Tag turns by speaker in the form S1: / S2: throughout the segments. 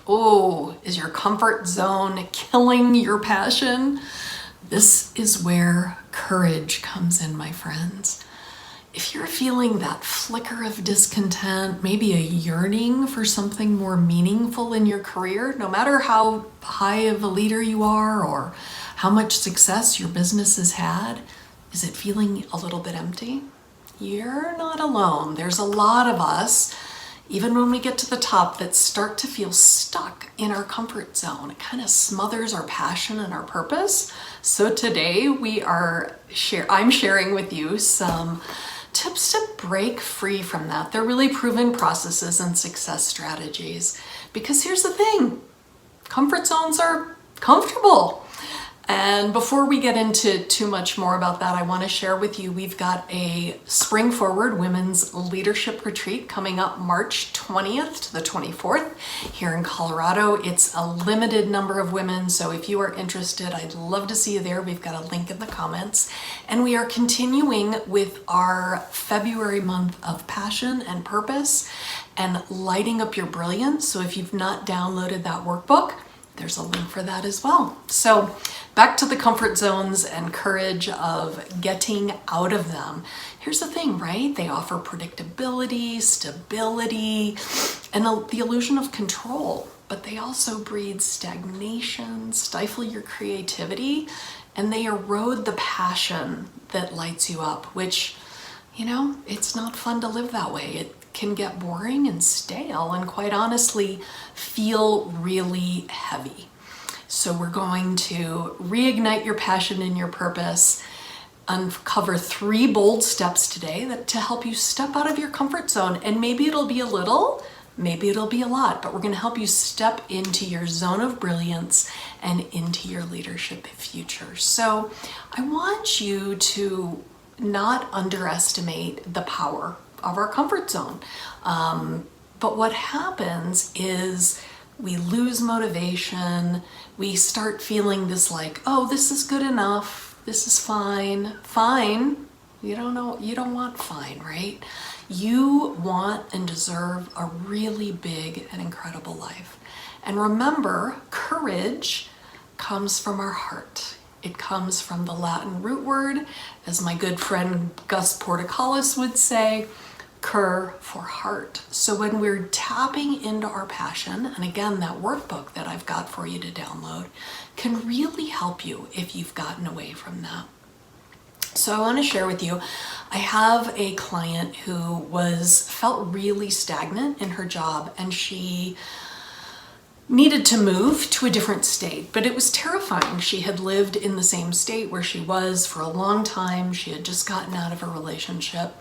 S1: Oh, is your comfort zone killing your passion? This is where courage comes in, my friends. If you're feeling that flicker of discontent, maybe a yearning for something more meaningful in your career, no matter how high of a leader you are or how much success your business has had, is it feeling a little bit empty? You're not alone. There's a lot of us, even when we get to the top, that start to feel stuck in our comfort zone. It kind of smothers our passion and our purpose. So today I'm sharing with you some tips to break free from that. They're really proven processes and success strategies. Because here's the thing, comfort zones are comfortable. And before we get into too much more about that, I want to share with you, we've got a Spring Forward Women's Leadership Retreat coming up March 20th to the 24th here in Colorado. It's a limited number of women, so if you are interested, I'd love to see you there. We've got a link in the comments. And we are continuing with our February month of passion and purpose and lighting up your brilliance. So if you've not downloaded that workbook, there's a link for that as well. So back to the comfort zones and courage of getting out of them. Here's the thing, right? They offer predictability, stability, and the illusion of control, but they also breed stagnation, stifle your creativity, and they erode the passion that lights you up, which, it's not fun to live that way. It can get boring and stale and quite honestly feel really heavy. So we're going to reignite your passion and your purpose, uncover 3 bold steps today to help you step out of your comfort zone. And maybe it'll be a little, maybe it'll be a lot, but we're going to help you step into your zone of brilliance and into your leadership future. So I want you to not underestimate the power of our comfort zone. But what happens is we lose motivation. We start feeling this like, oh, this is good enough. This is fine. Fine. You don't want fine, right? You want and deserve a really big and incredible life. And remember, courage comes from our heart. It comes from the Latin root word, as my good friend Gus Portocalis would say, cur for heart. So when we're tapping into our passion, and again, that workbook that I've got for you to download can really help you if you've gotten away from that. So I want to share with you, I have a client who felt really stagnant in her job, and she needed to move to a different state, but it was terrifying. She had lived in the same state where she was for a long time. She had just gotten out of a relationship.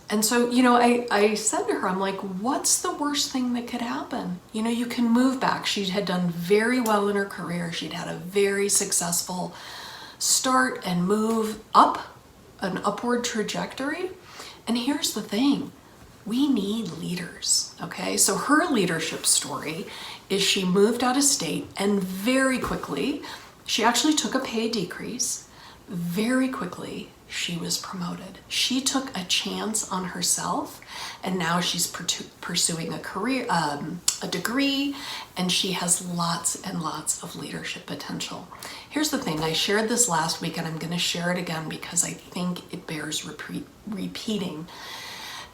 S1: And so, I said to her, I'm like, what's the worst thing that could happen? You can move back. She had done very well in her career. She'd had a very successful start and move up, an upward trajectory. And here's the thing, we need leaders, okay? So her leadership story is she moved out of state, and very quickly, she actually took a pay decrease. Very quickly, she was promoted. She took a chance on herself, and now she's pursuing a career, a degree, and she has lots and lots of leadership potential. Here's the thing, I shared this last week, and I'm going to share it again because I think it bears repeating.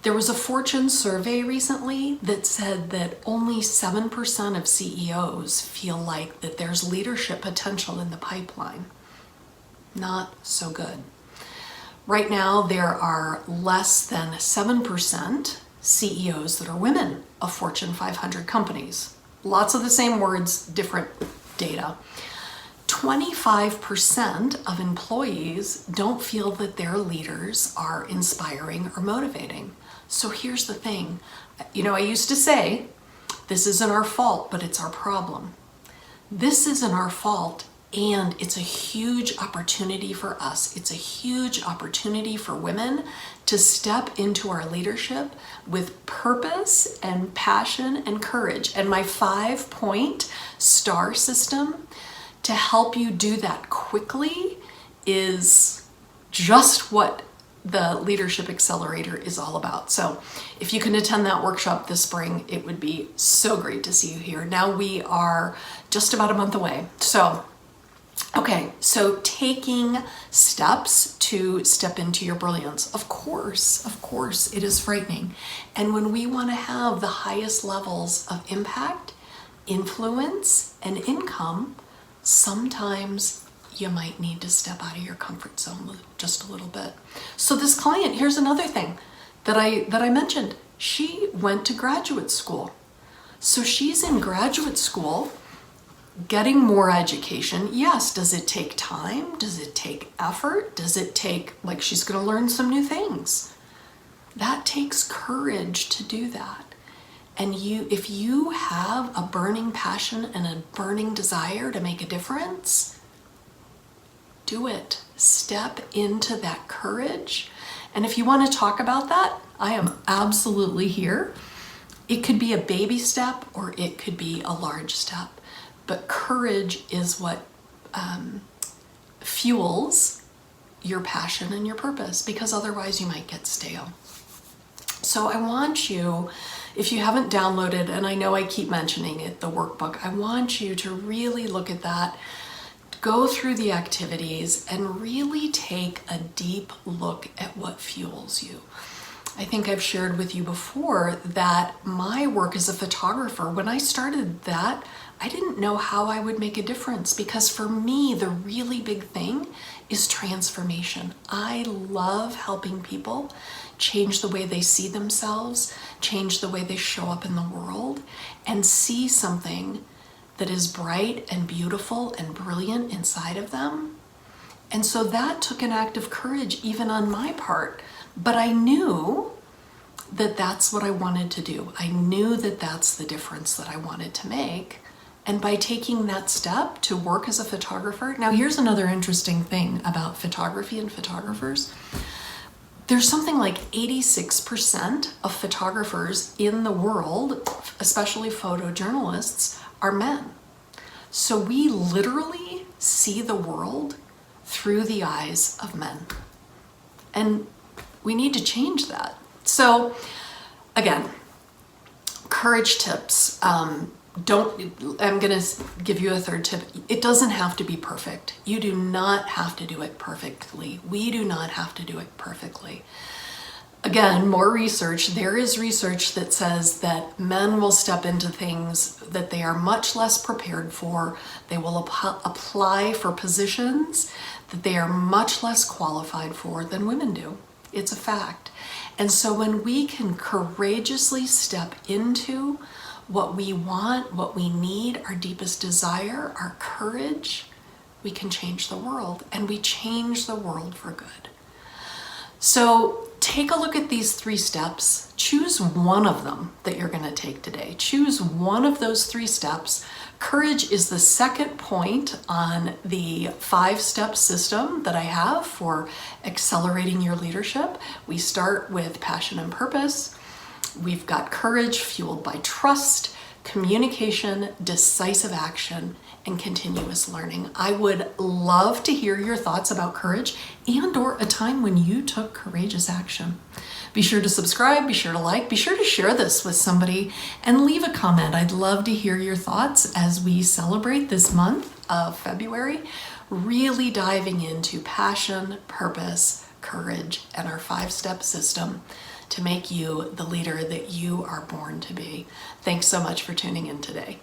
S1: There was a Fortune survey recently that said that only 7% of CEOs feel like that there's leadership potential in the pipeline. Not so good. Right now, there are less than 7% CEOs that are women of Fortune 500 companies. Lots of the same words, different data. 25% of employees don't feel that their leaders are inspiring or motivating. So here's the thing. I used to say, this isn't our fault, but it's our problem. This isn't our fault, and it's a huge opportunity for us. It's a huge opportunity for women to step into our leadership with purpose and passion and courage. And my 5-point STAR system to help you do that quickly is just what the Leadership Accelerator is all about. So if you can attend that workshop this spring, it would be so great to see you here. Now we are just about a month away. So, okay, so taking steps to step into your brilliance. Of course, it is frightening. And when we want to have the highest levels of impact, influence, and income, sometimes you might need to step out of your comfort zone just a little bit. So this client, here's another thing that I mentioned. She went to graduate school. So she's in graduate school getting more education. Yes, does it take time? Does it take effort? Does it take, like, she's going to learn some new things? That takes courage to do that. And if you have a burning passion and a burning desire to make a difference, do it. Step into that courage. And if you want to talk about that, I am absolutely here. It could be a baby step or it could be a large step. But courage is what fuels your passion and your purpose, because otherwise you might get stale. So I want you, if you haven't downloaded, and I know I keep mentioning it, the workbook, I want you to really look at that, go through the activities, and really take a deep look at what fuels you. I think I've shared with you before that my work as a photographer, when I started that, I didn't know how I would make a difference, because for me, the really big thing is transformation. I love helping people change the way they see themselves, change the way they show up in the world, and see something that is bright and beautiful and brilliant inside of them. And so that took an act of courage, even on my part. But I knew that that's what I wanted to do. I knew that that's the difference that I wanted to make. And by taking that step to work as a photographer, now here's another interesting thing about photography and photographers. There's something like 86% of photographers in the world, especially photojournalists, are men. So we literally see the world through the eyes of men. And we need to change that. So again, courage tips. I'm going to give you a third tip. It doesn't have to be perfect. You do not have to do it perfectly. We do not have to do it perfectly. Again, more research. There is research that says that men will step into things that they are much less prepared for. They will apply for positions that they are much less qualified for than women do. It's a fact. And so when we can courageously step into what we want, what we need, our deepest desire, our courage, we can change the world, and we change the world for good. So take a look at these 3 steps. Choose one of them that you're going to take today. Choose one of those 3 steps. Courage is the second point on the 5-step system that I have for accelerating your leadership. We start with passion and purpose. We've got courage fueled by trust, communication, decisive action, and continuous learning. I would love to hear your thoughts about courage and/or a time when you took courageous action. Be sure to subscribe, be sure to like, be sure to share this with somebody, and leave a comment. I'd love to hear your thoughts as we celebrate this month of February, really diving into passion, purpose, courage, and our 5-step system to make you the leader that you are born to be. Thanks so much for tuning in today.